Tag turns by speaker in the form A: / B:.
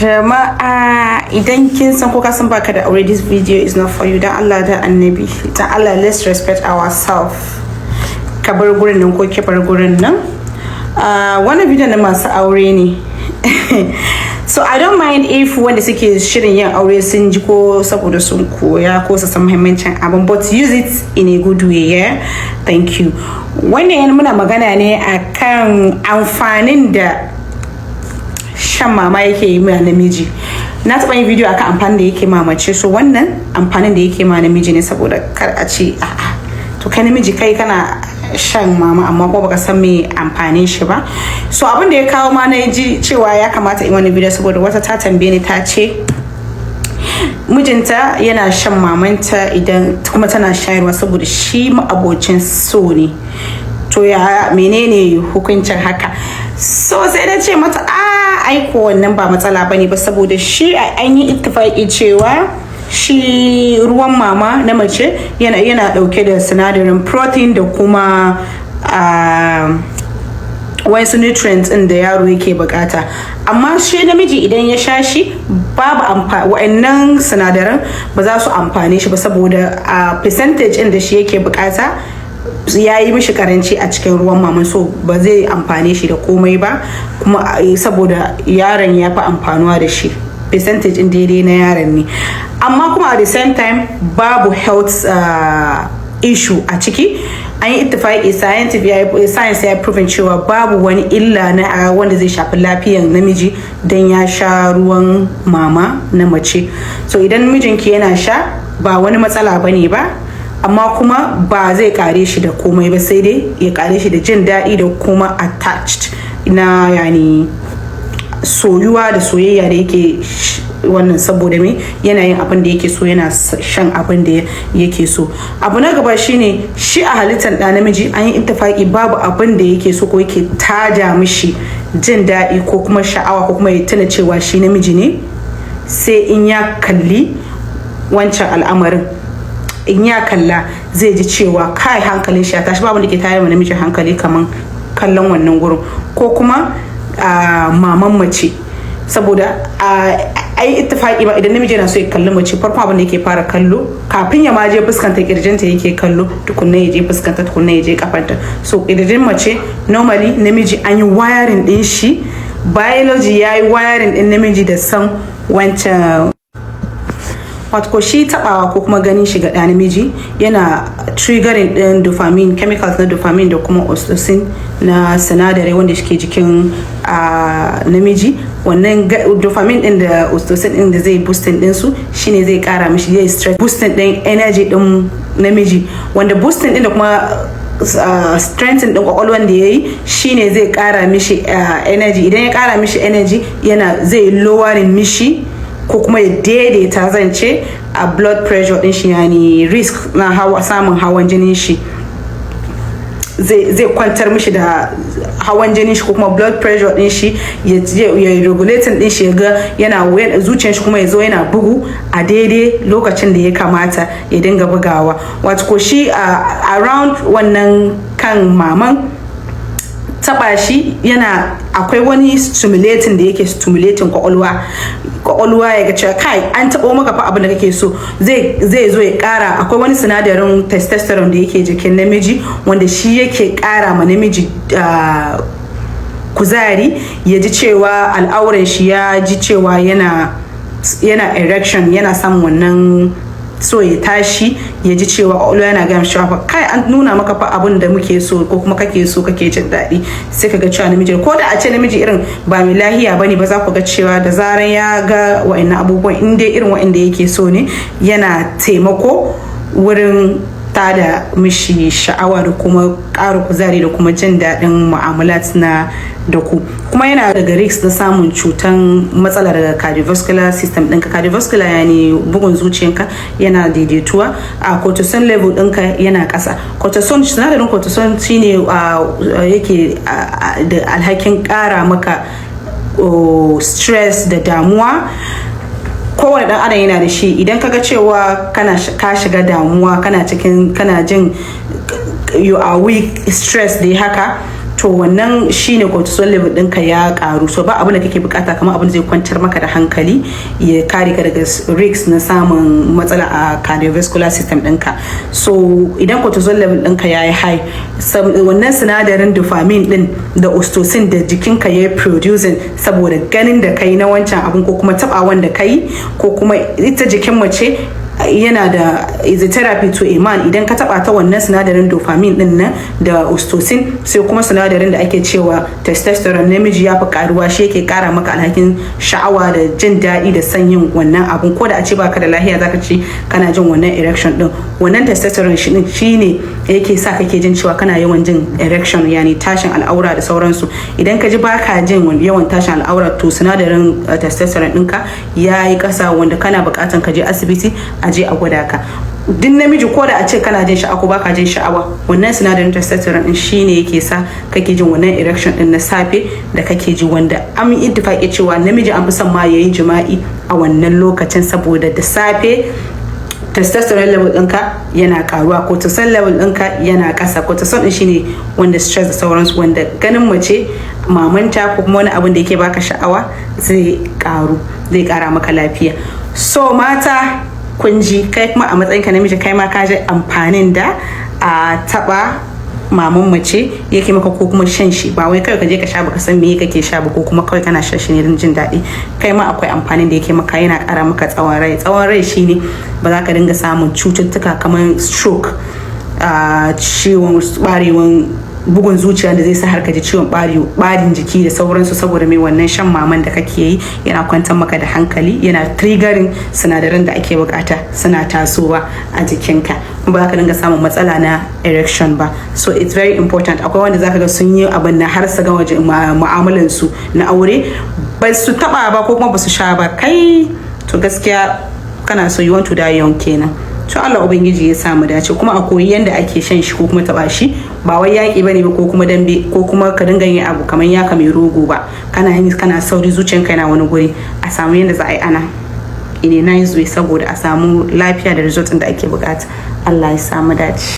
A: Jama'a idan kin san ko ka san baka da aure, this video is not for you. Dan Allah da Annabi, dan Allah, let's respect ourselves. Ka bar gurin nan ko ke bar gurin nan. Wannan video na masu aure ne. So I don't mind if wanda suke shirin yin aure sun ji ko saboda sun koya ko su san muhimmancin abin, but use it in a good way, yeah? Thank you. Wannan yana muna magana ne akan amfanin da shan mama yake yi ma namiji. Na taɓa yin video akan amfanin da yake ma mace, so wannan amfanin da yake ma namiji ne saboda kar a ce a'a to kai namiji kai kana shan mama amma ko baka san me amfanin shi ba. So abin da ya kawo ma na ji cewa ya kamata in wani video saboda wata ta tambaye ni ta ce mijinta yana shan mamanta idan kuma tana shayarwa saboda shi ma'abocin so ne. To ya menene hukuncin haka? So sai na ce mata aiko wannan ba matsala bane ba saboda shi an yi ittifaqi cewa shi ruwan mama na mace yana dauke da sinadarin protein da kuma wasu nutrients din da yaro yake bukata, amma shi namiji idan ya sha shi babu wa'annan sinadaran ba za su amfane shi ba saboda percentage din da shi yake bukata ya yi mishi karanci a cikin ruwan mama, so ba zai amfane shi da komai ba, kuma saboda yaron ya fi amfanuwa da shi, percentage in daidai na yaron ne, amma kuma at the same time babu health issue a ciki. An yi ittifaqi science ya proven cewa babu wani illa na wanda zai shafi lafiyar namiji dan ya sha ruwan mama na mace. So idan mijinki yana sha ba wani matsala bane ba, amma kuma ba zai kare shi da komai ba, sai dai ya kare shi da jin daɗi da kuma attached na yani soyuwa da soyayya da yake wannan saboda me yana yin abin da yake so, yana shan abin da yake so. Abu na gaba shine shi a halittar da namiji an yi ittifaqi babu abin da yake so ko yake tada mishi jin daɗi ko kuma sha'awa ko kuma ya tuna cewa shi namiji ne sai in ya kalli wancan al'amarin. In ya kalla zai ji cewa kai hankalin shi ya tashi, babu da ke tayar wa namiji hankali kaman kallon wannan gurin ko kuma maman mace, saboda ai ittifaqi ba idan namiji yana so ya kalli mace farko abin da yake fara kallo kafin ya ma je fuskanta kirjinta yake kallo, tukunna ya je fuskanta, tukunna ya je kafanta. So kirjin mace normally namiji an yi wiring din shi, biology ya yi wiring din namiji da san wancan wato shi tabawa ko kuma ganin shi ga ɗa namiji yana triggering din dopamine, chemicals na dopamine da kuma oxytocin na sinadarai wanda suke jikin namiji. Wannan dopamine din da oxytocin din da zai boosting din su shine zai kara mishi, zai stress boosting din energy din namiji, wanda boosting din da kuma strengthen din kwakwalwan da yayi shine zai kara mishi energy. Idan ya kara mishi energy yana zai lowering mishi ko kuma ya daidaita zance a blood pressure din shi, yani risk na samun hawan jinin shi zai kwantar mishi da hawan jinin shi ko kuma blood pressure din shi ya regulating din shi, ga yana zuciyar shi kuma ya zo yana bugu a daidai lokacin da ya kamata ya dinga bugawa. Wato ko shi around wannan kan maman taba shi yana akwai wani stimulating da yake stimulating kwakwalwa ya ga cewa kai an tabo maka fa abin da kake so, zai zo ya kara. Akwai wani sinadarin testosterone da yake jikin namiji wanda shi yake kara ma namiji kuzari, ya ji cewa al'auran shi ya ji cewa yana erection, yana samun wannan so ya tashi ya ji cewa kwakwalwa yana gaya cewa kai an nuna maka fa abin da muke so ko kuma kake so kake jin daɗi. Sai ka ga cewa namiji ko da a ce namiji irin ba mai lahiya bane ba, za ku ga cewa da zaran ya ga wa'annan abubuwan in dai irin wa'anda yake so ne yana taimako wurin tada mishi sha'awa da kuma ƙara kuzari da kuma jin daɗin mu'amalat na da ku. Kuma yana daga risk na samun cutan matsalar cardiovascular system ɗinka. Cardiovascular yani bugun zuciyanka yana daidaituwa, a cortisol level ɗinka yana ƙasa. Cortisol, sinadarin cortisol shine yake da alhakin ƙara maka stress da damuwa. Kowane dan adam yana da shi. Idan kaga cewa ka shiga damuwa, kana jin you are weak, stress dai haka, to wannan shine cortisol level ɗinka ya karu. So ba abin da kake bukata kamar abin da zai kwantar maka da hankali ya kare ka daga risks na samun matsala a cardiovascular system ɗinka. So idan cortisol level ɗinka ya yi high, wannan sinadarin dopamine ɗin da oxytocin da jikinka ya yi producing saboda ganin da kai na wancan abin ko kuma tabawan da kai ko kuma ita jikin mace yana da is a therapy to a man. Idan ka taba ta wannan sinadarin dopamine din nan da oxytocin, sai kuma sinadarin da ake cewa testosterone, namiji ya fi karuwa, shi yake kara maka alhakin sha'awa da jin daɗi da son yin wannan abun. Ko da a ce baka da lafiya zaka ce kana jin wannan erection din, wannan testosterone shi ne yake sa kake jin cewa kana yawan jin erection, yani tashin al'aura da sauransu. Idan ka ji baka jin yawan tashin al'aura, to sinadarin testosterone ɗinka ya yi ƙasa, wanda kana buƙatan ka je asibiti a je a gwada ka. Duk namiji ko da a ce kana jin sha'awa ko baka jin sha'awa, wannan sinadarin testosterone din shine yake sa kake jin wannan erection din na safe da kake ji, wanda an yi ittifaqi cewa namiji an fi son ma yayi jima'i a wannan lokacin, saboda da safe testosterone level ɗinka yana karuwa, cortisol level ɗinka yana ƙasa. Cortisol ɗin shine wanda stress da sauransu, wanda ganin mace mamanta ko kuma wani abin da yake baka sha'awa zai karu, zai kara maka lafiya. So mata kun ji, kai kuma a matsayinka namiji kai ma ka ji amfanin da a taba maman mace yake maka, ko kuma shan shi. Ba wai kawai ka je ka sha baka san me kake sha ba, ko kuma kawai kana shan shi ne don jin daɗi. Kai ma akwai amfanin da yake maka, yana ƙara maka tsawon rai. Tsawon rai shine ba za ka dinga samun cututtuka kamar stroke, ciwon barewan bugun zuciya da zai sa har ka ji ciwon barin jiki da sauransu, saboda mai wannan shan maman da kake yi yana kwantar maka da hankali, yana triggering sinadaran da ake bukata suna tasowa a jikinka, ba za ka dinga samun matsala na erection ba. So it's very important. Akwai wanda zaka ga sun yi abin na har su ga waje mu'amalan su na aure ba su taba ba ko kuma ba su sha ba, kai to gaskiya kana so you want to die young kenan. To Allah ubangiji ya samu dace, kuma a koyi yanda ake shan shi ko kuma taba shi. Ba wai yaki bane ba ko kuma dambe ko kuma ka dinga yin abu kamar yaka mai rogo ba, kana yin kana sauri zuciyanka yana wani guri. A samu yanda za a yi ana in a nice way saboda a samu lafiya da result da ake bukata. Allah ya samu dace.